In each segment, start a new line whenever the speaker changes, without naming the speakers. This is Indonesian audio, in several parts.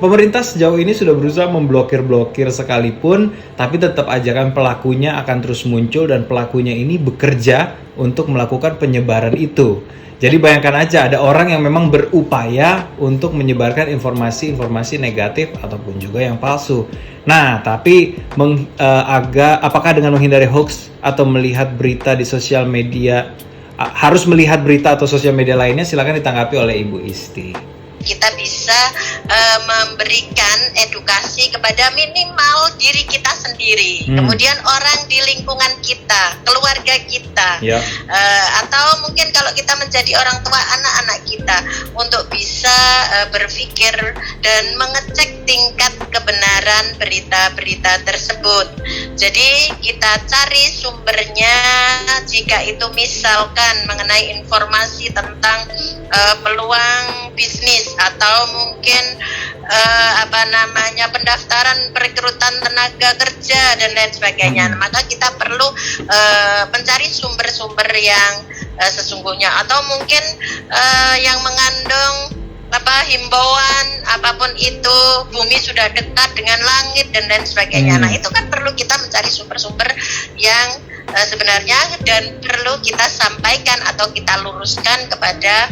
Pemerintah sejauh ini sudah berusaha memblokir sekalipun, tapi tetap aja kan pelakunya akan terus muncul dan pelakunya ini bekerja untuk melakukan penyebaran itu. Jadi bayangkan aja ada orang yang memang berupaya untuk menyebarkan informasi-informasi negatif ataupun juga yang palsu. Nah, tapi apakah dengan menghindari hoax atau melihat berita di sosial media, harus melihat berita atau sosial media lainnya? Silakan ditanggapi oleh Ibu Isti.
Kita bisa memberikan edukasi kepada minimal diri kita sendiri, kemudian orang di lingkungan kita, keluarga kita, atau mungkin kalau kita menjadi orang tua, anak-anak kita, untuk bisa berpikir dan mengecek tingkat kebenaran berita-berita tersebut. Jadi kita cari sumbernya, jika itu misalkan mengenai informasi tentang peluang bisnis atau mungkin pendaftaran perekrutan tenaga kerja dan lain sebagainya, maka kita perlu mencari sumber-sumber yang sesungguhnya, atau mungkin yang mengandung himbauan apapun itu, bumi sudah dekat dengan langit dan lain sebagainya. Nah, itu kan perlu kita mencari sumber-sumber yang sebenarnya dan perlu kita sampaikan atau kita luruskan kepada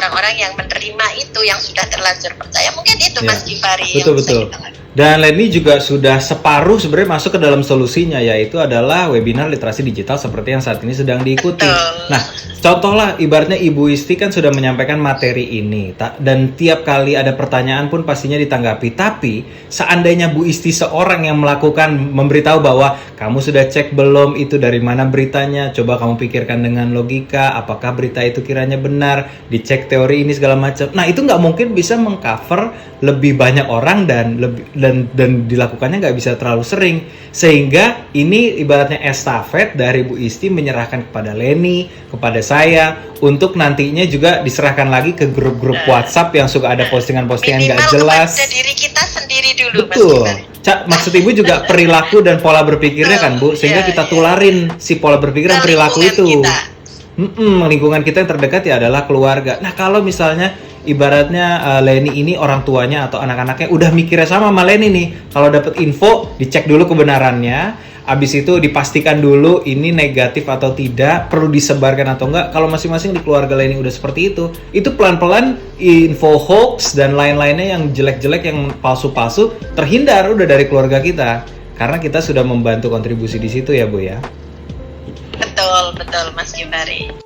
orang-orang yang menerima itu, yang sudah terlanjur percaya. Mungkin itu Mas Givari.
Betul. Dan Leni juga sudah separuh sebenarnya masuk ke dalam solusinya, yaitu adalah webinar literasi digital seperti yang saat ini sedang diikuti. Nah, contohlah ibaratnya Ibu Isti kan sudah menyampaikan materi ini, dan tiap kali ada pertanyaan pun pastinya ditanggapi. Tapi seandainya Bu Isti seorang yang memberitahu bahwa kamu sudah cek belum itu dari mana beritanya, coba kamu pikirkan dengan logika, apakah berita itu kiranya benar, dicek teori ini segala macam. Nah, itu nggak mungkin bisa mengcover lebih banyak orang dan dilakukannya nggak bisa terlalu sering, sehingga ini ibaratnya estafet dari Bu Isti menyerahkan kepada Leni, kepada saya, untuk nantinya juga diserahkan lagi ke grup-grup WhatsApp yang suka ada postingan-postingan nggak jelas.
Kepada diri kita sendiri dulu.
Betul. Maksud Ibu juga perilaku dan pola berpikirnya kan Bu, sehingga kita tularin si pola berpikir dan perilaku itu. Lingkungan kita yang terdekat ya adalah keluarga. Nah, kalau misalnya ibaratnya Leni ini orang tuanya atau anak-anaknya udah mikirnya sama Leni nih, kalau dapat info dicek dulu kebenarannya, abis itu dipastikan dulu ini negatif atau tidak, perlu disebarkan atau enggak. Kalau masing-masing di keluarga Leni udah seperti itu pelan-pelan info hoax dan lain-lainnya yang jelek-jelek, yang palsu-palsu terhindar udah dari keluarga kita, karena kita sudah membantu kontribusi di situ ya Bu ya.
Betul Mas Givari.